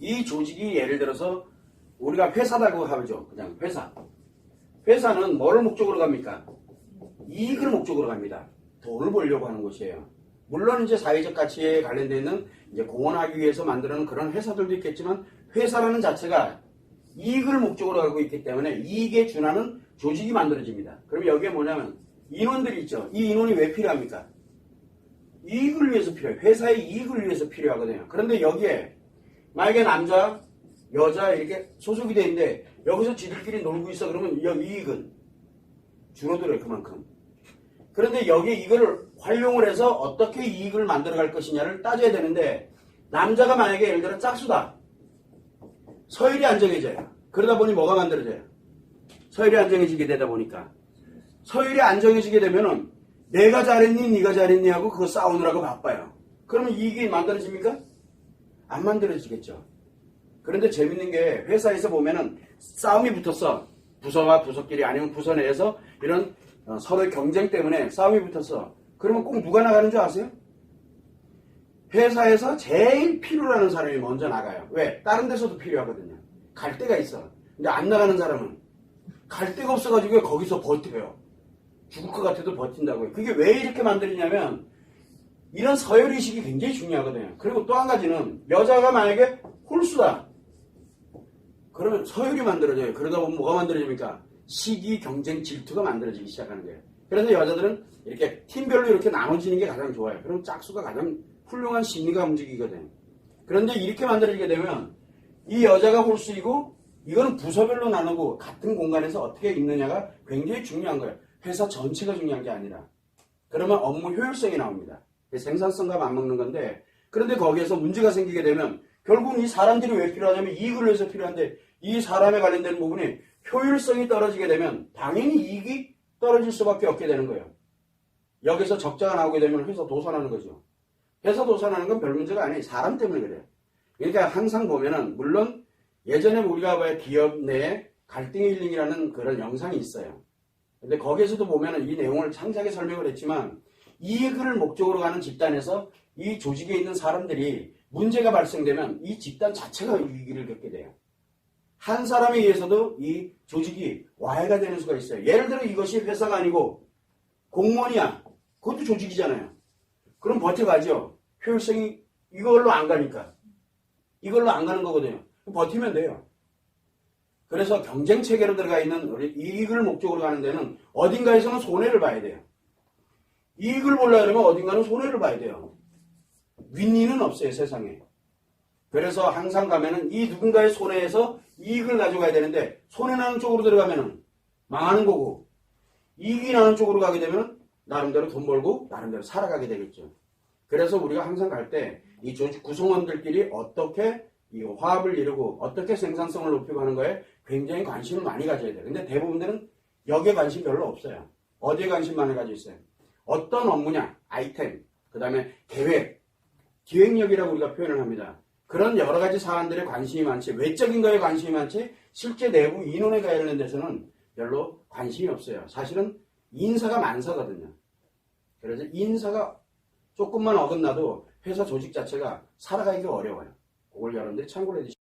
이 조직이 예를 들어서 우리가 회사라고 하죠. 그냥 회사. 회사는 뭐를 목적으로 갑니까? 이익을 목적으로 갑니다. 돈을 벌려고 하는 곳이에요. 물론 이제 사회적 가치에 관련되어 있는 이제 공헌하기 위해서 만드는 그런 회사들도 있겠지만 회사라는 자체가 이익을 목적으로 하고 있기 때문에 이익에 준하는 조직이 만들어집니다. 그럼 여기에 뭐냐면 인원들이 있죠. 이 인원이 왜 필요합니까? 이익을 위해서 필요해요. 회사의 이익을 위해서 필요하거든요. 그런데 여기에 만약에 남자, 여자 이렇게 소속이 돼 있는데 여기서 지들끼리 놀고 있어 그러면 이 이익은 줄어들어요. 그만큼. 그런데 여기에 이걸 활용을 해서 어떻게 이익을 만들어갈 것이냐를 따져야 되는데 남자가 만약에 예를 들어 짝수다. 서열이 안정해져요. 그러다 보니 뭐가 만들어져요? 서열이 안정해지게 되다 보니까 서열이 안정해지게 되면은 내가 잘했니 네가 잘했니 하고 그거 싸우느라고 바빠요. 그러면 이익이 만들어집니까? 안 만들어지겠죠. 그런데 재밌는 게 회사에서 보면은 싸움이 붙었어. 부서와 부서끼리 아니면 부서 내에서 이런 서로의 경쟁 때문에 싸움이 붙었어. 그러면 꼭 누가 나가는 줄 아세요? 회사에서 제일 필요로 하는 사람이 먼저 나가요. 왜? 다른 데서도 필요하거든요. 갈 데가 있어. 근데 안 나가는 사람은 갈 데가 없어가지고 거기서 버텨요. 죽을 것 같아도 버틴다고요. 그게 왜 이렇게 만들었냐면 이런 서열의식이 굉장히 중요하거든요. 그리고 또 한 가지는 여자가 만약에 홀수다. 그러면 서열이 만들어져요. 그러다 보면 뭐가 만들어집니까? 시기, 경쟁, 질투가 만들어지기 시작하는 거예요. 그래서 여자들은 이렇게 팀별로 이렇게 나눠지는 게 가장 좋아요. 그럼 짝수가 가장 훌륭한 심리가 움직이거든요. 그런데 이렇게 만들어지게 되면 이 여자가 홀수이고 이거는 부서별로 나누고 같은 공간에서 어떻게 있느냐가 굉장히 중요한 거예요. 회사 전체가 중요한 게 아니라. 그러면 업무 효율성이 나옵니다. 생산성과 맞먹는 건데 그런데 거기에서 문제가 생기게 되면 결국은 이 사람들이 왜 필요하냐면 이익을 위해서 필요한데 이 사람에 관련된 부분이 효율성이 떨어지게 되면 당연히 이익이 떨어질 수밖에 없게 되는 거예요. 여기서 적자가 나오게 되면 회사 도산하는 거죠. 회사 도산하는 건 별 문제가 아니에요. 사람 때문에 그래요. 그러니까 항상 보면은 물론 예전에 우리가 왜 기업 내에 갈등의 힐링이라는 그런 영상이 있어요. 근데 거기에서도 보면은 이 내용을 상세하게 설명을 했지만 이익을 목적으로 가는 집단에서 이 조직에 있는 사람들이 문제가 발생되면 이 집단 자체가 위기를 겪게 돼요. 한 사람에 의해서도 이 조직이 와해가 되는 수가 있어요. 예를 들어 이것이 회사가 아니고 공무원이야. 그것도 조직이잖아요. 그럼 버텨가죠. 효율성이 이걸로 안 가니까. 이걸로 안 가는 거거든요. 버티면 돼요. 그래서 경쟁 체계로 들어가 있는 우리 이익을 목적으로 가는 데는 어딘가에서는 손해를 봐야 돼요. 이익을 보려고 하면 어딘가는 손해를 봐야 돼요. 윈윈은 없어요, 세상에. 그래서 항상 가면은 이 누군가의 손해에서 이익을 가져가야 되는데 손해나는 쪽으로 들어가면은 망하는 거고 이익이 나는 쪽으로 가게 되면 나름대로 돈 벌고 나름대로 살아가게 되겠죠. 그래서 우리가 항상 갈 때 이 조직 구성원들끼리 어떻게 이 화합을 이루고 어떻게 생산성을 높이고 하는 거에 굉장히 관심을 많이 가져야 돼요. 근데 대부분들은 여기에 관심 별로 없어요. 어디에 관심 많이 가지고 있어요? 어떤 업무냐, 아이템, 그 다음에 계획, 기획력이라고 우리가 표현을 합니다. 그런 여러 가지 사안들에 관심이 많지, 외적인 거에 관심이 많지, 실제 내부 인원에 관련된 데서는 별로 관심이 없어요. 사실은 인사가 만사거든요. 그래서 인사가 조금만 어긋나도 회사 조직 자체가 살아가기가 어려워요. 그걸 여러분들이 참고를 해주시면